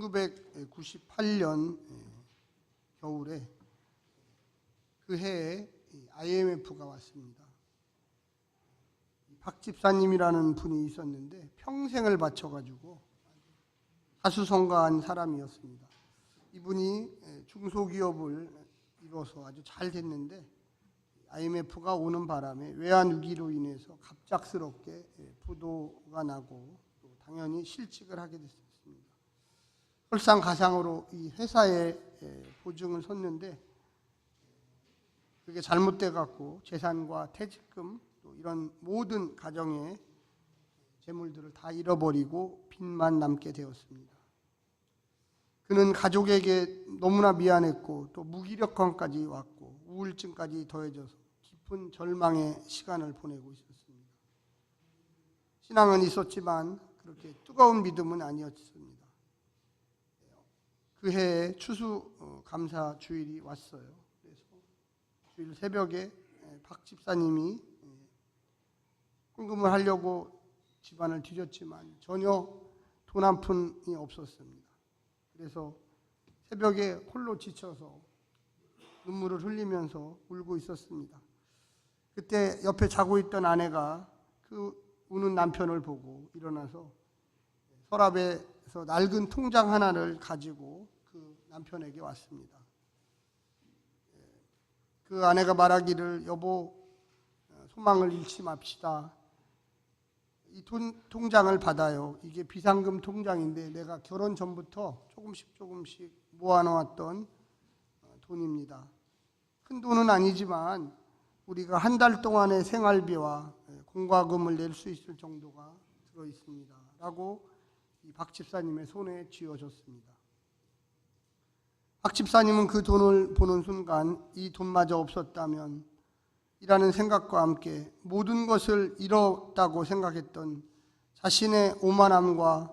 1998년 겨울에 그 해에 IMF가 왔습니다. 박 집사님이라는 분이 있었는데 평생을 바쳐가지고 하수성가한 사람이었습니다. 이분이 중소기업을 이뤄서 아주 잘 됐는데 IMF가 오는 바람에 외환위기로 인해서 갑작스럽게 부도가 나고 또 당연히 실직을 하게 됐습니다. 설상가상으로 이 회사에 보증을 섰는데 그게 잘못돼 갖고 재산과 퇴직금 또 이런 모든 가정의 재물들을 다 잃어버리고 빚만 남게 되었습니다. 그는 가족에게 너무나 미안했고 또 무기력감까지 왔고 우울증까지 더해져서 깊은 절망의 시간을 보내고 있었습니다. 신앙은 있었지만 그렇게 뜨거운 믿음은 아니었습니다. 그 해에 추수감사 주일이 왔어요. 그래서 주일 새벽에 박 집사님이 헌금을 하려고 집안을 뒤졌지만 전혀 돈 한 푼이 없었습니다. 그래서 새벽에 홀로 지쳐서 눈물을 흘리면서 울고 있었습니다. 그때 옆에 자고 있던 아내가 그 우는 남편을 보고 일어나서 서랍에서 낡은 통장 하나를 가지고 그 남편에게 왔습니다. 그 아내가 말하기를 여보 소망을 잃지 맙시다. 이 통장을 받아요. 이게 비상금 통장인데 내가 결혼 전부터 조금씩 모아놓았던 돈입니다. 큰 돈은 아니지만 우리가 한 달 동안의 생활비와 공과금을 낼 수 있을 정도가 들어있습니다. 라고 이 박 집사님의 손에 쥐어줬습니다. 박 집사님은 그 돈을 보는 순간 이 돈마저 없었다면 이라는 생각과 함께 모든 것을 잃었다고 생각했던 자신의 오만함과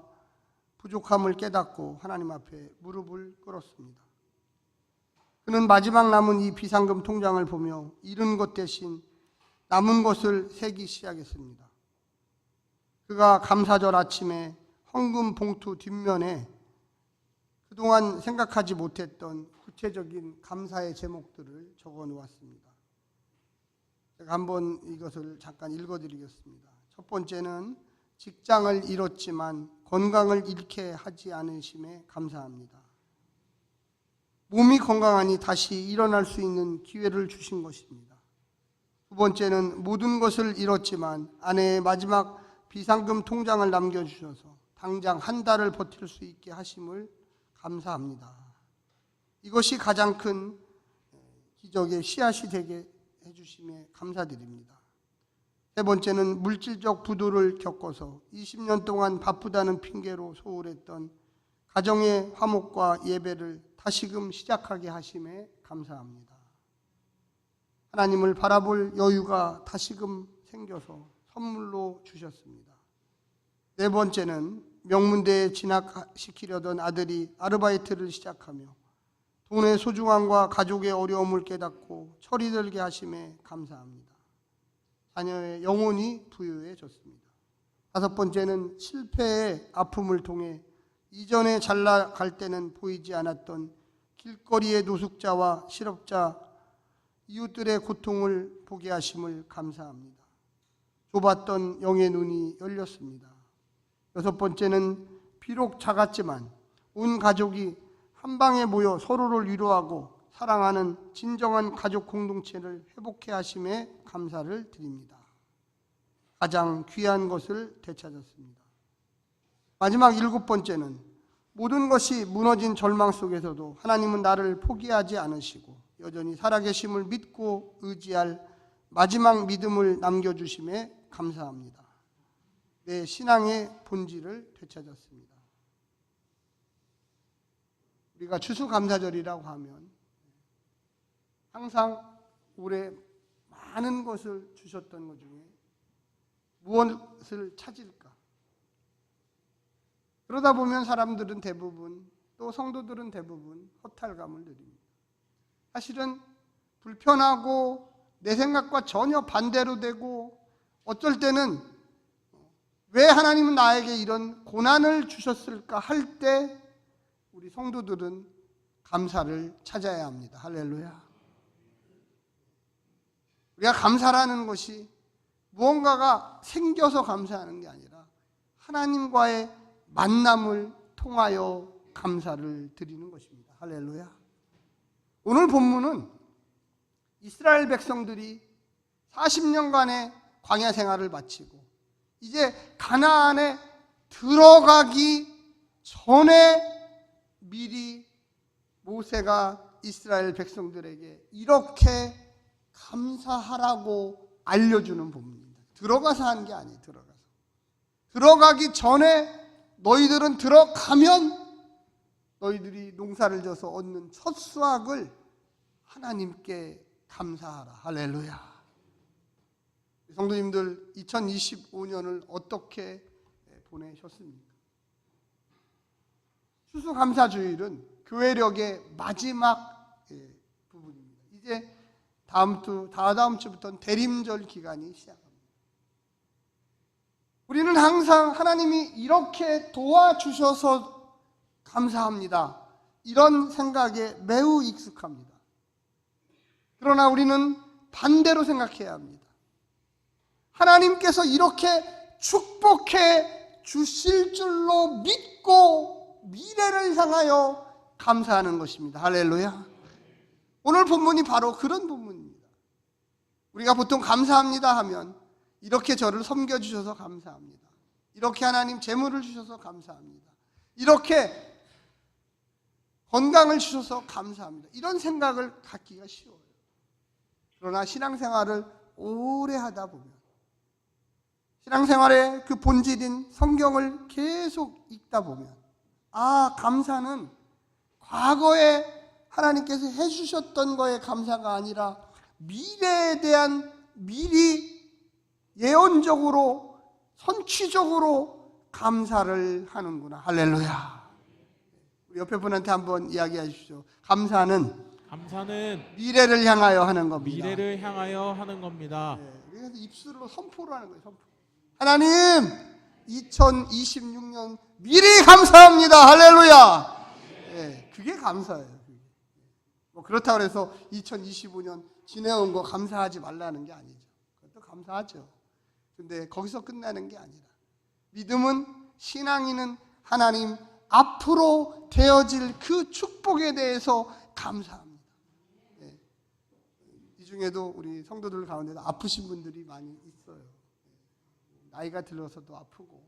부족함을 깨닫고 하나님 앞에 무릎을 꿇었습니다. 그는 마지막 남은 이 비상금 통장을 보며 잃은 것 대신 남은 것을 세기 시작했습니다. 그가 감사절 아침에 헌금 봉투 뒷면에 그동안 생각하지 못했던 구체적인 감사의 제목들을 적어 놓았습니다. 제가 한번 이것을 잠깐 읽어드리겠습니다. 첫 번째는 직장을 잃었지만 건강을 잃게 하지 않으심에 감사합니다. 몸이 건강하니 다시 일어날 수 있는 기회를 주신 것입니다. 두 번째는 모든 것을 잃었지만 아내의 마지막 비상금 통장을 남겨주셔서 당장 한 달을 버틸 수 있게 하심을 감사합니다. 이것이 가장 큰 기적의 씨앗이 되게 해주심에 감사드립니다. 세 번째는 물질적 부도를 겪어서 20년 동안 바쁘다는 핑계로 소홀했던 가정의 화목과 예배를 다시금 시작하게 하심에 감사합니다. 하나님을 바라볼 여유가 다시금 생겨서 선물로 주셨습니다. 네 번째는 명문대에 진학시키려던 아들이 아르바이트를 시작하며 돈의 소중함과 가족의 어려움을 깨닫고 철이 들게 하심에 감사합니다. 자녀의 영혼이 부유해졌습니다. 다섯 번째는 실패의 아픔을 통해 이전에 잘 나갈 때는 보이지 않았던 길거리의 노숙자와 실업자, 이웃들의 고통을 보게 하심을 감사합니다. 좁았던 영의 눈이 열렸습니다. 여섯 번째는 비록 작았지만 온 가족이 한 방에 모여 서로를 위로하고 사랑하는 진정한 가족 공동체를 회복해 하심에 감사를 드립니다. 가장 귀한 것을 되찾았습니다. 마지막 일곱 번째는 모든 것이 무너진 절망 속에서도 하나님은 나를 포기하지 않으시고 여전히 살아계심을 믿고 의지할 마지막 믿음을 남겨주심에 감사합니다. 내 신앙의 본질을 되찾았습니다. 우리가 추수감사절이라고 하면 항상 올해 많은 것을 주셨던 것 중에 무엇을 찾을까? 그러다 보면 사람들은 대부분 또 성도들은 대부분 허탈감을 느낍니다. 사실은 불편하고 내 생각과 전혀 반대로 되고 어쩔 때는 왜 하나님은 나에게 이런 고난을 주셨을까 할 때 우리 성도들은 감사를 찾아야 합니다. 할렐루야. 우리가 감사라는 것이 무언가가 생겨서 감사하는 게 아니라 하나님과의 만남을 통하여 감사를 드리는 것입니다. 할렐루야. 오늘 본문은 이스라엘 백성들이 40년간의 광야 생활을 마치고 이제 가나안에 들어가기 전에 미리 모세가 이스라엘 백성들에게 이렇게 감사하라고 알려주는 본문입니다. 들어가서 한 게 아니에요. 들어가기 전에 너희들은 들어가면 너희들이 농사를 져서 얻는 첫 수확을 하나님께 감사하라. 할렐루야. 성도님들 2025년을 어떻게 보내셨습니까? 추수감사주일은 교회력의 마지막 부분입니다. 이제 다다음 주부터는 대림절 기간이 시작합니다. 우리는 항상 하나님이 이렇게 도와주셔서 감사합니다. 이런 생각에 매우 익숙합니다. 그러나 우리는 반대로 생각해야 합니다. 하나님께서 이렇게 축복해 주실 줄로 믿고 미래를 향하여 감사하는 것입니다. 할렐루야. 오늘 본문이 바로 그런 본문입니다. 우리가 보통 감사합니다 하면 이렇게 저를 섬겨주셔서 감사합니다. 이렇게 하나님 재물을 주셔서 감사합니다. 이렇게 건강을 주셔서 감사합니다. 이런 생각을 갖기가 쉬워요. 그러나 신앙생활을 오래 하다 보면 신앙생활의 그 본질인 성경을 계속 읽다 보면 감사는 과거에 하나님께서 해주셨던 거에 감사가 아니라 미래에 대한 미리 예언적으로 선취적으로 감사를 하는구나. 할렐루야. 우리 옆에 분한테 한번 이야기하십시오. 감사는 미래를 향하여 하는 겁니다. 미래를 향하여 하는 겁니다. 네, 그래서 입술로 선포를 하는 거예요. 선포. 하나님 2026년 미리 감사합니다. 할렐루야. 네, 그게 감사예요. 그렇다고 해서 2025년 지내온 거 감사하지 말라는 게 아니죠. 그것도 감사하죠. 근데 거기서 끝나는 게 아니라 믿음은, 신앙인은 하나님 앞으로 되어질 그 축복에 대해서 감사합니다. 네. 이 중에도 우리 성도들 가운데도 아프신 분들이 많이 있어요. 나이가 들어서도 아프고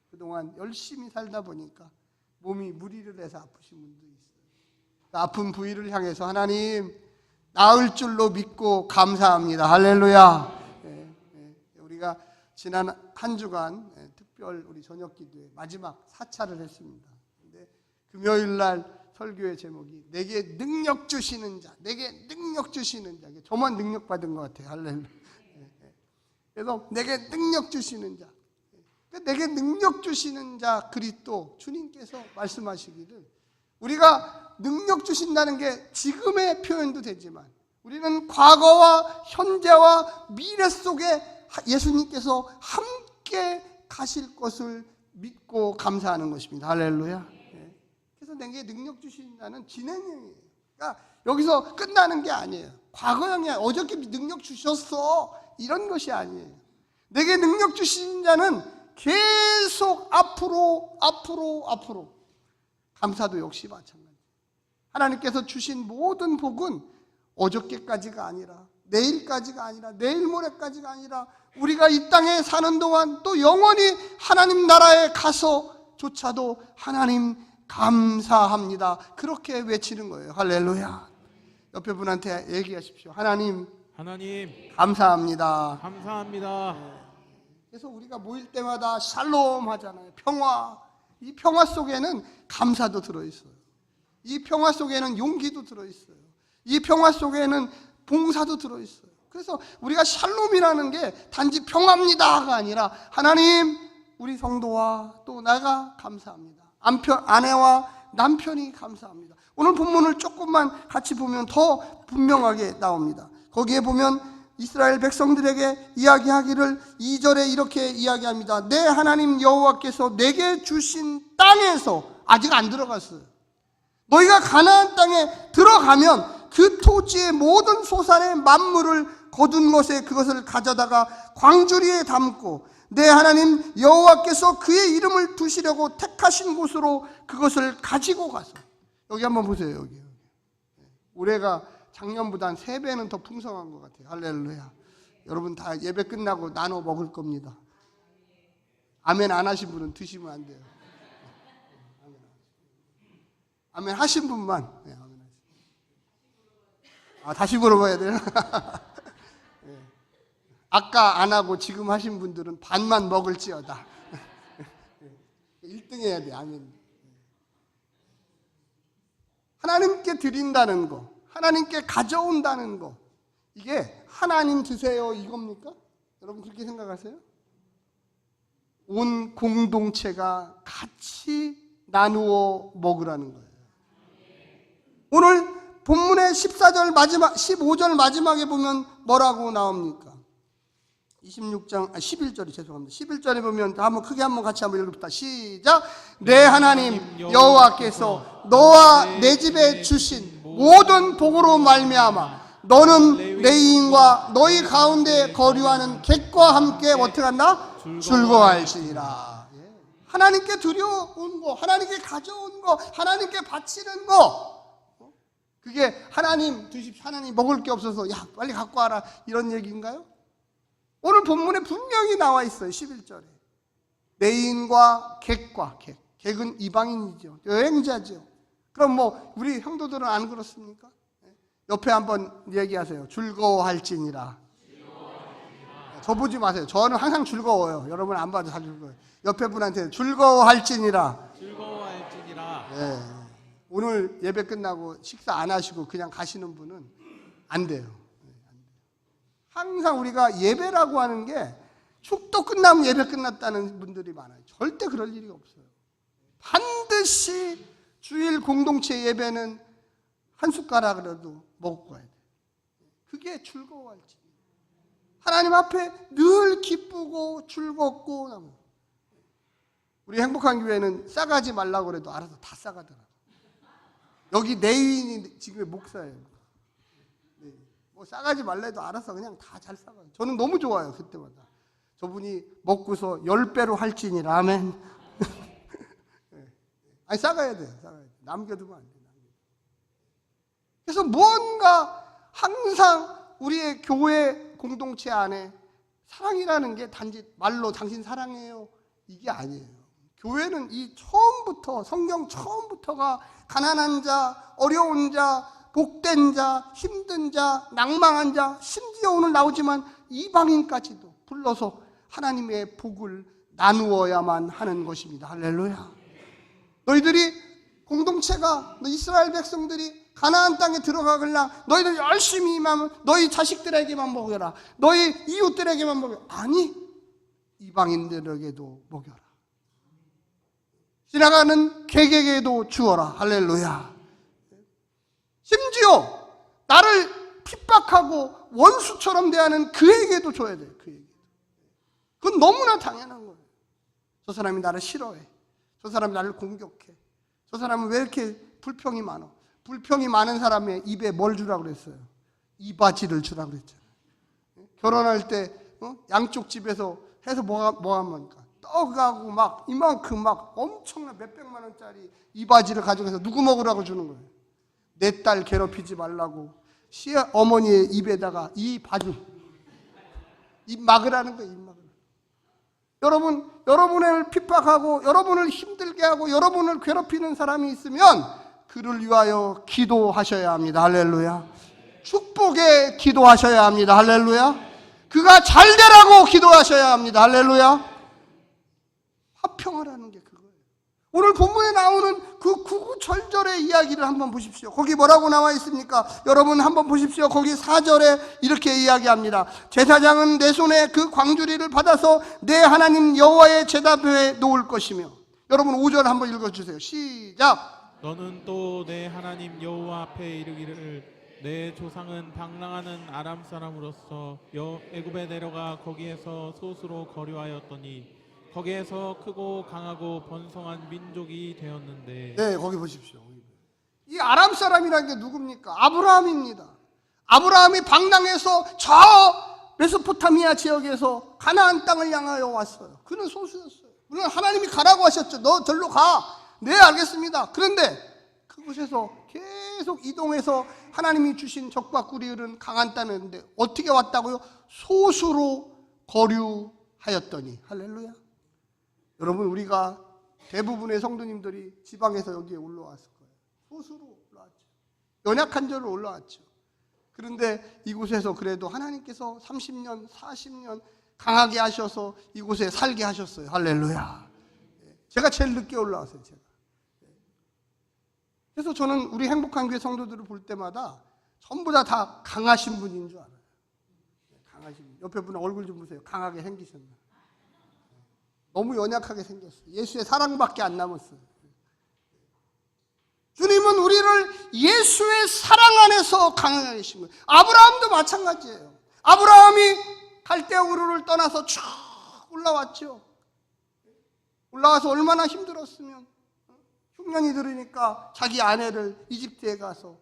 그동안 열심히 살다 보니까 몸이 무리를 해서 아프신 분도 있어요. 아픈 부위를 향해서 하나님 나을 줄로 믿고 감사합니다. 할렐루야. 우리가 지난 한 주간 특별 우리 저녁 기도회 마지막 4차를 했습니다. 근데 금요일 날 설교의 제목이 내게 능력 주시는 자, 내게 능력 주시는 자. 저만 능력 받은 것 같아요. 할렐루야. 그래서 내게 능력 주시는 자, 내게 능력 주시는 자 그리스도 주님께서 말씀하시기를 우리가 능력 주신다는 게 지금의 표현도 되지만 우리는 과거와 현재와 미래 속에 예수님께서 함께 가실 것을 믿고 감사하는 것입니다. 할렐루야. 그래서 내게 능력 주신다는 진행형이에요. 그러니까 여기서 끝나는 게 아니에요. 과거형이 아니에요. 어저께 능력 주셨어 이런 것이 아니에요. 내게 능력 주신 자는 계속 앞으로 감사도 역시 마찬가지예요. 하나님께서 주신 모든 복은 어저께까지가 아니라 내일까지가 아니라 내일 모레까지가 아니라 우리가 이 땅에 사는 동안 또 영원히 하나님 나라에 가서조차도 하나님 감사합니다. 그렇게 외치는 거예요. 할렐루야. 옆에 분한테 얘기하십시오. 하나님 감사합니다. 그래서 우리가 모일 때마다 샬롬 하잖아요. 평화. 이 평화 속에는 감사도 들어있어요. 이 평화 속에는 용기도 들어있어요. 이 평화 속에는 봉사도 들어있어요. 그래서 우리가 샬롬이라는 게 단지 평화입니다가 아니라 하나님 우리 성도와 또 나가 감사합니다. 아내와 남편이 감사합니다. 오늘 본문을 조금만 같이 보면 더 분명하게 나옵니다. 거기에 보면 이스라엘 백성들에게 이야기하기를 2절에 이렇게 이야기합니다. 내 하나님 여호와께서 내게 주신 땅에서 아직 안 들어갔어요. 너희가 가나안 땅에 들어가면 그 토지의 모든 소산의 만물을 거둔 것에 그것을 가져다가 광주리에 담고 내 하나님 여호와께서 그의 이름을 두시려고 택하신 곳으로 그것을 가지고 가서. 여기 한번 보세요. 여기. 올해가 작년보다 한 3배는 더 풍성한 것 같아요. 할렐루야. 여러분 다 예배 끝나고 나눠 먹을 겁니다. 아멘 안 하신 분은 드시면 안 돼요. 아멘 하신 분만. 네, 아멘. 다시 물어봐야 돼요. 네. 아까 안 하고 지금 하신 분들은 반만 먹을지어다. 1등 해야 돼. 아멘. 하나님께 드린다는 거, 하나님께 가져온다는 거, 이게 하나님 드세요 이겁니까? 여러분 그렇게 생각하세요? 온 공동체가 같이 나누어 먹으라는 거예요. 오늘 본문의 15절 마지막에 보면 뭐라고 나옵니까? 11절이 죄송합니다. 11절에 보면 크게 한번 같이 한번 읽읍시다. 시작. 내 하나님 여호와께서 너와 내 집에 주신 모든 복으로 말미암아 너는 레위인과 너희 가운데 거류하는 객과 함께 어떻게 한다? 즐거워할지니라. 하나님께 드려온 거, 하나님께 가져온 거, 하나님께 바치는 거, 그게 하나님 드십시오. 하나님 먹을 게 없어서 야 빨리 갖고 와라 이런 얘기인가요? 오늘 본문에 분명히 나와 있어요. 11절에 레위인과 객과 객은 이방인이죠. 여행자죠. 그럼 뭐 우리 형도들은 안 그렇습니까? 옆에 한번 얘기하세요. 즐거워할지니라. 저 보지 마세요. 저는 항상 즐거워요. 여러분 안 봐도 다 즐거워요. 옆에 분한테 즐거워할지니라. 즐거워할지니라. 네. 오늘 예배 끝나고 식사 안 하시고 그냥 가시는 분은 안 돼요. 항상 우리가 예배라고 하는 게 축도 끝나면 예배 끝났다는 분들이 많아요. 절대 그럴 일이 없어요. 반드시 주일 공동체 예배는 한 숟가락이라도 먹고 가야 돼요. 그게 즐거워할지. 하나님 앞에 늘 기쁘고 즐겁고. 우리 행복한 교회는 싸가지 말라고 그래도 알아서 다 싸가더라고요. 여기 내인이 지금 목사예요. 뭐 싸가지 말래도 알아서 그냥 다 잘 싸가요. 저는 너무 좋아요. 그때마다 저분이 먹고서 10배로 할지니라. 아멘. 아니 싸가야 돼요. 싸가야 돼. 남겨두면 안 돼요. 그래서 무언가 항상 우리의 교회 공동체 안에 사랑이라는 게 단지 말로 당신 사랑해요 이게 아니에요. 교회는 이 처음부터, 성경 처음부터가 가난한 자, 어려운 자, 복된 자, 힘든 자, 낭망한 자, 심지어 오늘 나오지만 이방인까지도 불러서 하나님의 복을 나누어야만 하는 것입니다. 할렐루야. 너희들이 공동체가, 이스라엘 백성들이 가나안 땅에 들어가길래 너희들 열심히 임하면 너희 자식들에게만 먹여라, 너희 이웃들에게만 먹여라. 아니, 이방인들에게도 먹여라. 지나가는 객에게도 주어라. 할렐루야. 심지어 나를 핍박하고 원수처럼 대하는 그에게도 줘야 돼요. 그에게도. 그건 너무나 당연한 거예요. 저 사람이 나를 싫어해. 저 사람이 나를 공격해. 저 사람은 왜 이렇게 불평이 많아? 불평이 많은 사람의 입에 뭘 주라고 그랬어요? 이바지를 주라고 그랬잖아요. 결혼할 때 양쪽 집에서 해서 뭐 합니까? 떡하고 막 이만큼 막 엄청난 몇백만 원짜리 이바지를 가져가서 누구 먹으라고 주는 거예요? 내 딸 괴롭히지 말라고 시어머니의 입에다가 이 바지, 입 막으라는 거예요. 입 막으라. 여러분, 여러분을 핍박하고 여러분을 힘들게 하고 여러분을 괴롭히는 사람이 있으면 그를 위하여 기도하셔야 합니다. 할렐루야. 축복에 기도하셔야 합니다. 할렐루야. 그가 잘 되라고 기도하셔야 합니다. 할렐루야. 화평하라는 게 그거예요. 오늘 본문에 나오는 그 구구절절의 이야기를 한번 보십시오. 거기 뭐라고 나와 있습니까? 여러분 한번 보십시오. 거기 4절에 이렇게 이야기합니다. 제사장은 내 손에 그 광주리를 받아서 내 하나님 여호와의 제단표에 놓을 것이며. 여러분 5절 한번 읽어주세요. 시작. 너는 또 내 하나님 여호와 앞에 이르기를 내 조상은 방랑하는 아람 사람으로서 애굽에 내려가 거기에서 소수로 거류하였더니 거기에서 크고 강하고 번성한 민족이 되었는데. 네, 거기 보십시오. 이 아람 사람이라는 게 누굽니까? 아브라함입니다. 아브라함이 방랑에서 저 메소포타미아 지역에서 가나안 땅을 향하여 왔어요. 그는 소수였어요. 물론 하나님이 가라고 하셨죠. 너 절로 가. 네, 알겠습니다. 그런데 그곳에서 계속 이동해서 하나님이 주신 적과 꿀이 흐른 강한 땅이었는데 어떻게 왔다고요? 소수로 거류하였더니. 할렐루야. 여러분, 우리가 대부분의 성도님들이 지방에서 여기에 올라왔을 거예요. 소수로 올라왔죠. 연약한 자로 올라왔죠. 그런데 이곳에서 그래도 하나님께서 30년, 40년 강하게 하셔서 이곳에 살게 하셨어요. 할렐루야. 제가 제일 늦게 올라왔어요. 제가. 그래서 저는 우리 행복한 교회 성도들을 볼 때마다 전부 다 강하신 분인 줄 알아요. 강하신 분. 옆에 분 얼굴 좀 보세요. 강하게 생기셨나. 너무 연약하게 생겼어요. 예수의 사랑밖에 안 남았어요. 주님은 우리를 예수의 사랑 안에서 강하게 하신 거예요. 아브라함도 마찬가지예요. 아브라함이 갈대아 우르를 떠나서 쭉 올라왔죠. 올라와서 얼마나 힘들었으면 흉년이 들으니까 자기 아내를 이집트에 가서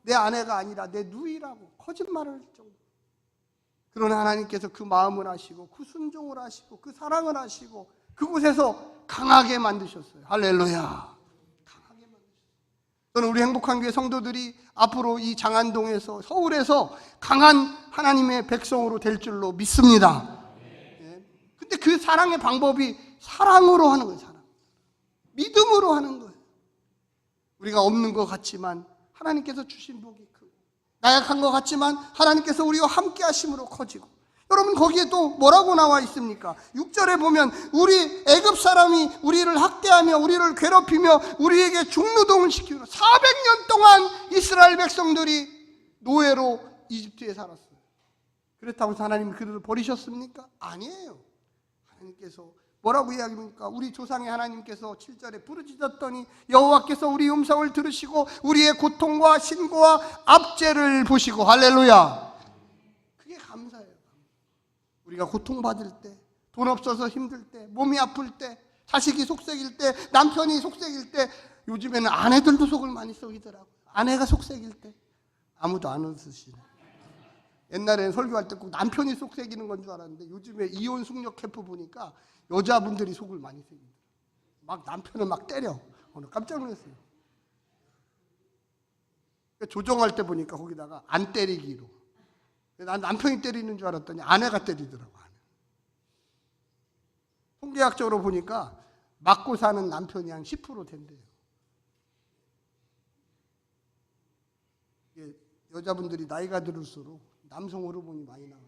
내 아내가 아니라 내 누이라고 거짓말을 할 정도. 그러나 하나님께서 그 마음을 하시고 그 순종을 하시고 그 사랑을 하시고 그곳에서 강하게 만드셨어요. 할렐루야. 강하게 만드셨어요. 저는 우리 행복한 교회 성도들이 앞으로 이 장안동에서 서울에서 강한 하나님의 백성으로 될 줄로 믿습니다. 근데 그 사랑의 방법이 사랑으로 하는 거예요. 사랑. 믿음으로 하는 거예요. 우리가 없는 것 같지만 하나님께서 주신 복이 크고 나약한 것 같지만 하나님께서 우리와 함께 하심으로 커지고. 여러분, 거기에 또 뭐라고 나와 있습니까? 6절에 보면 우리 애굽 사람이 우리를 학대하며 우리를 괴롭히며 우리에게 중노동을 시키고 400년 동안 이스라엘 백성들이 노예로 이집트에 살았어요. 그렇다고 해서 하나님이 그들을 버리셨습니까? 아니에요. 하나님께서 뭐라고 이야기합니까? 우리 조상의 하나님께서 7절에 부르짖었더니 여호와께서 우리 음성을 들으시고 우리의 고통과 신고와 압제를 보시고. 할렐루야. 그게 감사해요. 우리가 고통받을 때, 돈 없어서 힘들 때, 몸이 아플 때, 자식이 속썩일 때, 남편이 속썩일 때, 요즘에는 아내들도 속을 많이 썩이더라고요. 아내가 속썩일 때 아무도 안 웃으시네. 옛날에는 설교할 때 꼭 남편이 속삭이는 건 줄 알았는데 요즘에 이혼 숙녀 캠프 보니까 여자분들이 속을 많이 새기더라고요. 막 남편을 막 때려. 오늘 깜짝 놀랐어요. 조정할 때 보니까 거기다가 안 때리기로. 난 남편이 때리는 줄 알았더니 아내가 때리더라고요. 통계학적으로 보니까 맞고 사는 남편이 한 10% 된대요. 여자분들이 나이가 들을수록 남성 호르몬이 많이 나와요.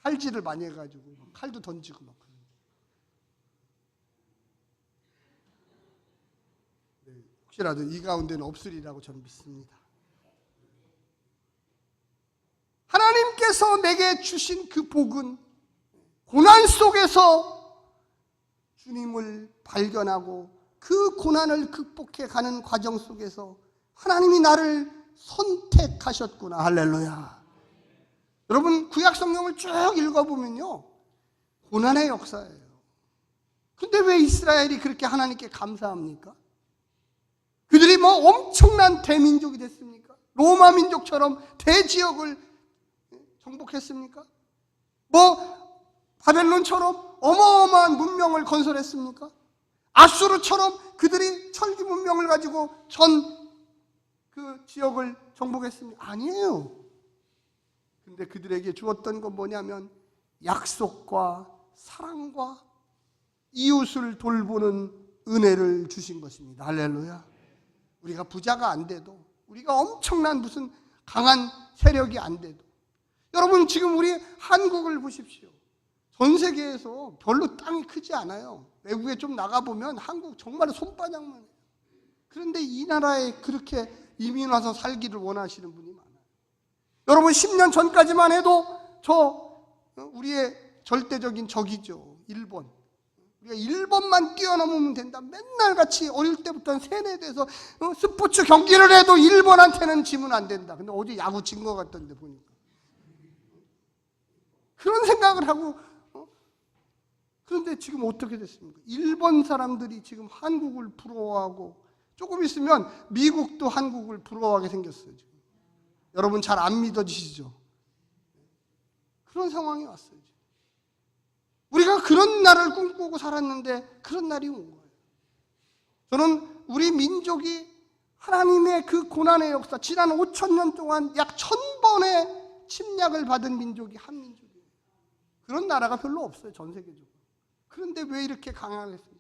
칼질을 많이 해가지고 칼도 던지고 막 그래요. 네, 혹시라도 이 가운데는 없으리라고 저는 믿습니다. 하나님께서 내게 주신 그 복은 고난 속에서 주님을 발견하고 그 고난을 극복해 가는 과정 속에서 하나님이 나를 선택하셨구나. 할렐루야. 여러분, 구약 성경을 쭉 읽어보면요, 고난의 역사예요. 근데 왜 이스라엘이 그렇게 하나님께 감사합니까? 그들이 뭐 엄청난 대민족이 됐습니까? 로마 민족처럼 대지역을 정복했습니까? 뭐 바벨론처럼 어마어마한 문명을 건설했습니까? 아수르처럼 그들이 철기 문명을 가지고 전 그 지역을 정복했습니까? 아니에요. 근데 그들에게 주었던 건 뭐냐면 약속과 사랑과 이웃을 돌보는 은혜를 주신 것입니다. 할렐루야. 우리가 부자가 안 돼도, 우리가 엄청난 무슨 강한 세력이 안 돼도, 여러분 지금 우리 한국을 보십시오. 전 세계에서 별로 땅이 크지 않아요. 외국에 좀 나가보면 한국 정말 손바닥만 해요. 그런데 이 나라에 그렇게 이민 와서 살기를 원하시는 분이 많아요. 여러분 10년 전까지만 해도 우리의 절대적인 적이죠. 일본. 우리가 일본만 뛰어넘으면 된다. 맨날 같이 어릴 때부터 세뇌돼서 스포츠 경기를 해도 일본한테는 지면 안 된다. 근데 어제 야구 진 것 같던데 보니까. 그런 생각을 하고 그런데 지금 어떻게 됐습니까? 일본 사람들이 지금 한국을 부러워하고 조금 있으면 미국도 한국을 부러워하게 생겼어요. 지금. 여러분 잘 안 믿어지시죠? 그런 상황이 왔어요. 지금. 우리가 그런 날을 꿈꾸고 살았는데 그런 날이 온 거예요. 저는 우리 민족이 하나님의 그 고난의 역사, 지난 5,000년 동안 약 1,000번의 침략을 받은 민족이 한민족이에요. 그런 나라가 별로 없어요, 전 세계적으로. 그런데 왜 이렇게 강하겠습니까?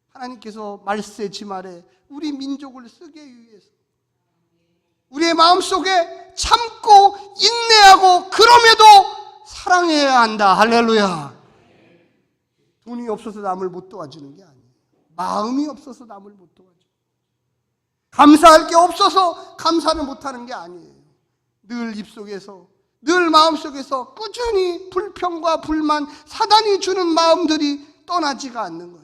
하나님께서 말세 지말에 우리 민족을 쓰기 위해서 우리의 마음속에 참고 인내하고 그럼에도 사랑해야 한다. 할렐루야. 돈이 없어서 남을 못 도와주는 게 아니에요. 마음이 없어서 남을 못 도와줘요. 감사할 게 없어서 감사를 못하는 게 아니에요. 늘 입속에서, 늘 마음속에서 꾸준히 불평과 불만, 사단이 주는 마음들이 떠나지가 않는 거예요.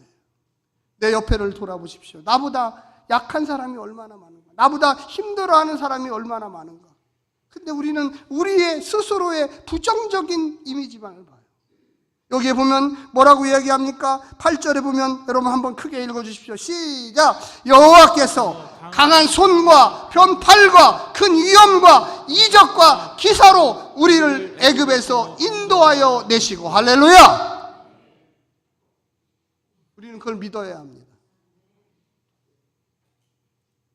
내 옆에를 돌아보십시오. 나보다 약한 사람이 얼마나 많은가, 나보다 힘들어하는 사람이 얼마나 많은가. 근데 우리는 우리의 스스로의 부정적인 이미지만을 봐요. 여기에 보면 뭐라고 이야기합니까? 8절에 보면 여러분 한번 크게 읽어주십시오. 시작. 여호와께서 강한 손과 변팔과 큰 위엄과 이적과 기사로 우리를 애굽에서 인도하여 내시고. 할렐루야. 우리는 그걸 믿어야 합니다.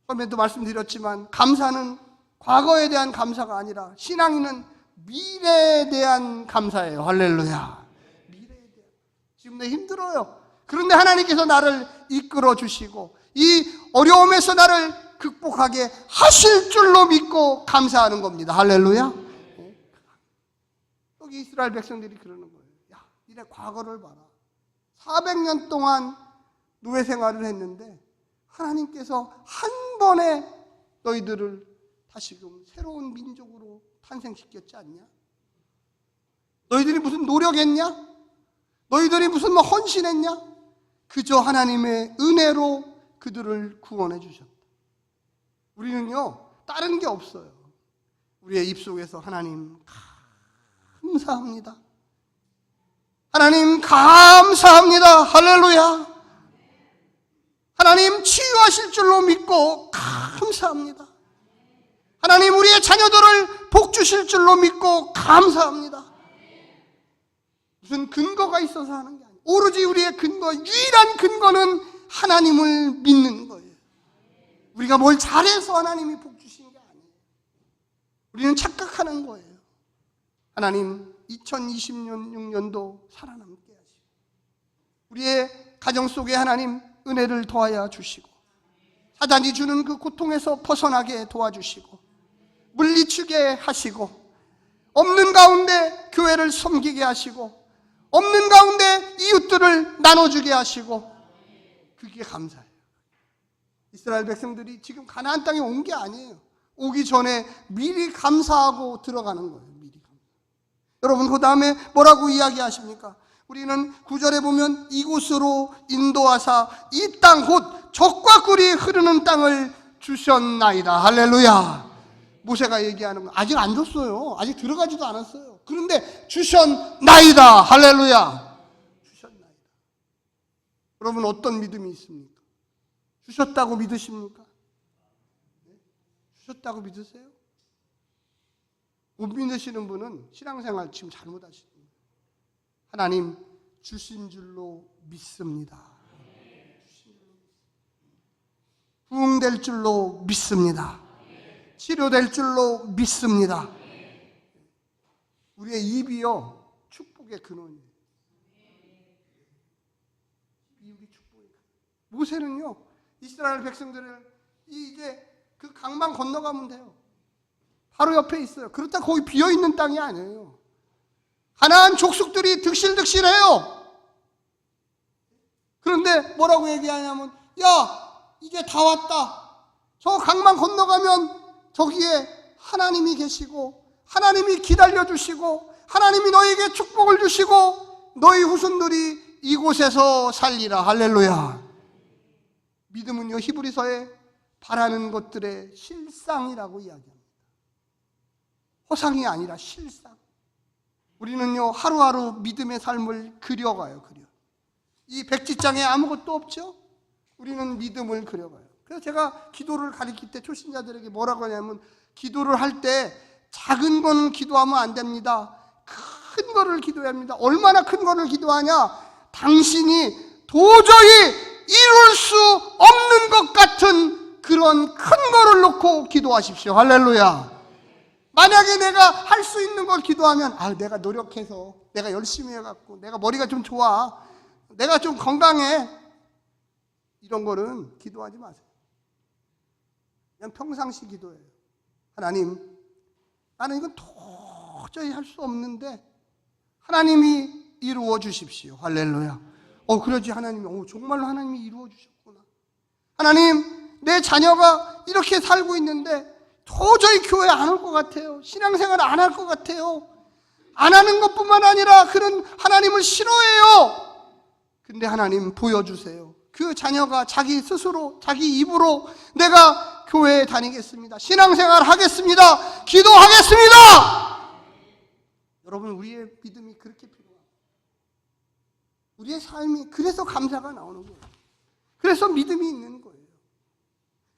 처음에도 말씀드렸지만 감사는 과거에 대한 감사가 아니라 신앙인은 미래에 대한 감사예요. 할렐루야. 지금 내 힘들어요. 그런데 하나님께서 나를 이끌어 주시고 이 어려움에서 나를 극복하게 하실 줄로 믿고 감사하는 겁니다. 할렐루야. 여기 이스라엘 백성들이 그러는 거예요. 야, 니네 과거를 봐라. 400년 동안 노예 생활을 했는데 하나님께서 한 번에 너희들을 다시금 새로운 민족으로 탄생시켰지 않냐? 너희들이 무슨 노력했냐? 너희들이 무슨 헌신했냐? 그저 하나님의 은혜로 그들을 구원해 주셨다. 우리는요, 다른 게 없어요. 우리의 입속에서 하나님 감사합니다. 하나님 감사합니다. 할렐루야. 하나님 치유하실 줄로 믿고 감사합니다. 하나님 우리의 자녀들을 복 주실 줄로 믿고 감사합니다. 무슨 근거가 있어서 하는 게 아니에요. 오로지 우리의 근거, 유일한 근거는 하나님을 믿는 거예요. 우리가 뭘 잘해서 하나님이 복 주신 게 아니에요. 우리는 착각하는 거예요. 하나님 2026년도 살아남게 하시고 우리의 가정 속에 하나님 은혜를 더하여 주시고 사단이 주는 그 고통에서 벗어나게 도와주시고 물리치게 하시고 없는 가운데 교회를 섬기게 하시고 없는 가운데 이웃들을 나눠주게 하시고 그게 감사해요. 이스라엘 백성들이 지금 가나안 땅에 온 게 아니에요. 오기 전에 미리 감사하고 들어가는 거예요. 미리 감사. 여러분 그 다음에 뭐라고 이야기하십니까? 우리는 9절에 보면 이곳으로 인도하사 이 땅 곧 젖과 꿀이 흐르는 땅을 주셨나이다. 할렐루야. 모세가 얘기하는 거 아직 안 줬어요. 아직 들어가지도 않았어요. 그런데 주셨나이다. 할렐루야. 주셨나이다. 여러분 어떤 믿음이 있습니까? 주셨다고 믿으십니까? 주셨다고 믿으세요? 못 믿으시는 분은 신앙생활 지금 잘못하시는 거예요. 하나님 주신 줄로 믿습니다. 부흥될 줄로 믿습니다. 치료될 줄로 믿습니다. 우리의 입이요 축복의 근원이에요. 입이 축복의 근원. 모세는요 이스라엘 백성들을 이제 그 강만 건너가면 돼요. 바로 옆에 있어요. 그렇다 거기 비어 있는 땅이 아니에요. 가나안 족속들이 득실득실해요. 그런데 뭐라고 얘기하냐면 야 이제 다 왔다. 저 강만 건너가면 저기에 하나님이 계시고 하나님이 기다려주시고 하나님이 너희에게 축복을 주시고 너희 후손들이 이곳에서 살리라. 할렐루야. 믿음은요 히브리서에 바라는 것들의 실상이라고 이야기합니다. 허상이 아니라 실상. 우리는요 하루하루 믿음의 삶을 그려가요. 이 백지장에 아무것도 없죠? 우리는 믿음을 그려가요. 그래서 제가 기도를 가르칠 때 초신자들에게 뭐라고 하냐면, 기도를 할 때 작은 거는 기도하면 안 됩니다. 큰 거를 기도해야 합니다. 얼마나 큰 거를 기도하냐? 당신이 도저히 이룰 수 없는 것 같은 그런 큰 거를 놓고 기도하십시오. 할렐루야. 만약에 내가 할 수 있는 걸 기도하면, 내가 노력해서, 내가 열심히 해갖고, 내가 머리가 좀 좋아, 내가 좀 건강해, 이런 거는 기도하지 마세요. 그냥 평상시 기도해요. 하나님, 나는 이건 도저히 할 수 없는데 하나님이 이루어 주십시오. 할렐루야. 그러지. 하나님이 정말로 하나님이 이루어 주셨구나. 하나님, 내 자녀가 이렇게 살고 있는데 도저히 교회 안 올 것 같아요. 신앙생활 안 할 것 같아요. 안 하는 것뿐만 아니라 그런 하나님을 싫어해요. 근데 하나님 보여주세요. 그 자녀가 자기 스스로, 자기 입으로 내가 교회에 다니겠습니다, 신앙생활 하겠습니다, 기도하겠습니다. 여러분, 우리의 믿음이 그렇게 필요합니다. 우리의 삶이 그래서 감사가 나오는 거예요. 그래서 믿음이 있는 거예요.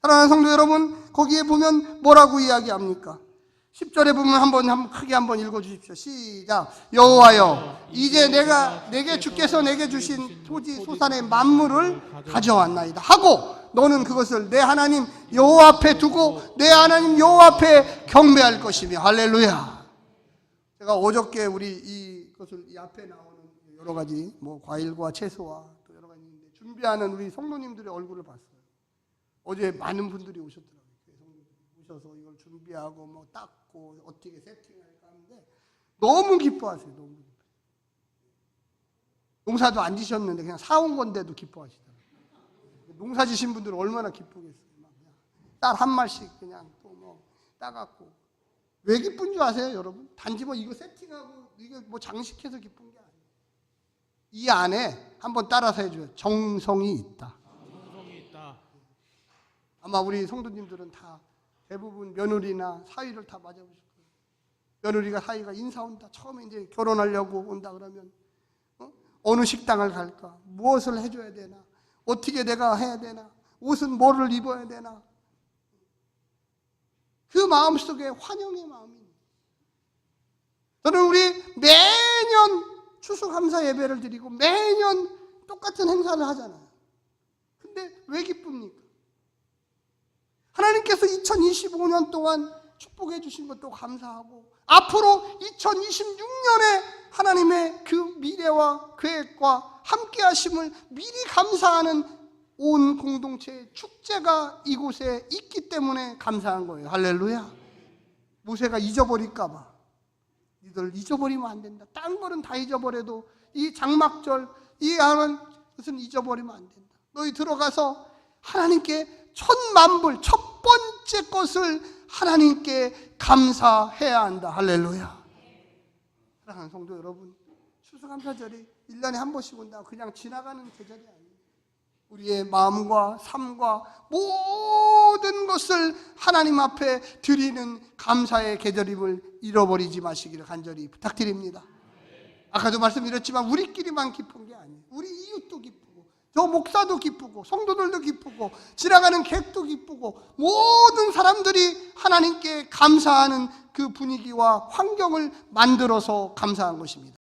사랑하는 성도 여러분, 거기에 보면 뭐라고 이야기합니까? 10절에 보면 한번 크게 한번 읽어주십시오. 시작. 여호와여, 이제 내게 주께서 내게 주신 토지 소산의 만물을 가져왔나이다 하고, 너는 그것을 내 하나님 여호와 앞에 두고 내 하나님 여호와 앞에 경배할 것이며. 할렐루야. 제가 어저께 우리 이것을 이 앞에 나오는 여러 가지 과일과 채소와 또 여러 가지 있는데 준비하는 우리 성도님들의 얼굴을 봤어요. 어제 많은 분들이 오셨더라고요. 오셔서 이걸 준비하고 닦고 어떻게 세팅할까 하는데 너무 기뻐하세요. 너무 기뻐. 농사도 안 지셨는데 그냥 사온 건데도 기뻐하시더라고요. 농사 지신 분들은 얼마나 기쁘겠어요. 딸 한 마리씩 그냥 또 따갖고. 왜 기쁜 줄 아세요, 여러분? 단지 이거 세팅하고 이거 장식해서 기쁜 게 아니에요. 이 안에 한번 따라서 해줘요. 정성이 있다. 정성이 있다. 아마 우리 성도님들은 다 대부분 며느리나 사위를 다 맞아보실 거예요. 며느리가 사위가 인사 온다. 처음에 이제 결혼하려고 온다 그러면 어느 식당을 갈까? 무엇을 해줘야 되나? 어떻게 내가 해야 되나? 옷은 뭐를 입어야 되나? 그 마음속에 환영의 마음입니다. 저는 우리 매년 추수감사 예배를 드리고 매년 똑같은 행사를 하잖아요. 근데 왜 기쁩니까? 하나님께서 2025년 동안 축복해 주신 것도 감사하고, 앞으로 2026년에 하나님의 그 미래와 계획과 함께 하심을 미리 감사하는 온 공동체의 축제가 이곳에 있기 때문에 감사한 거예요. 할렐루야. 모세가 잊어버릴까 봐, 니들 잊어버리면 안 된다. 딴 거는 다 잊어버려도 이 장막절, 이 하는 것은 잊어버리면 안 된다. 너희 들어가서 하나님께 천만불, 첫 번째 것을 하나님께 감사해야 한다. 할렐루야. 사랑하는 성도 여러분, 추수감사절이 1년에 한 번씩 온다 그냥 지나가는 계절이 아니에요. 우리의 마음과 삶과 모든 것을 하나님 앞에 드리는 감사의 계절임을 잃어버리지 마시기를 간절히 부탁드립니다. 아까도 말씀드렸지만 우리끼리만 기쁜 게 아니에요. 우리 이웃도 기쁘고, 저 목사도 기쁘고, 성도들도 기쁘고, 지나가는 객도 기쁘고, 모든 사람들이 하나님께 감사하는 그 분위기와 환경을 만들어서 감사한 것입니다.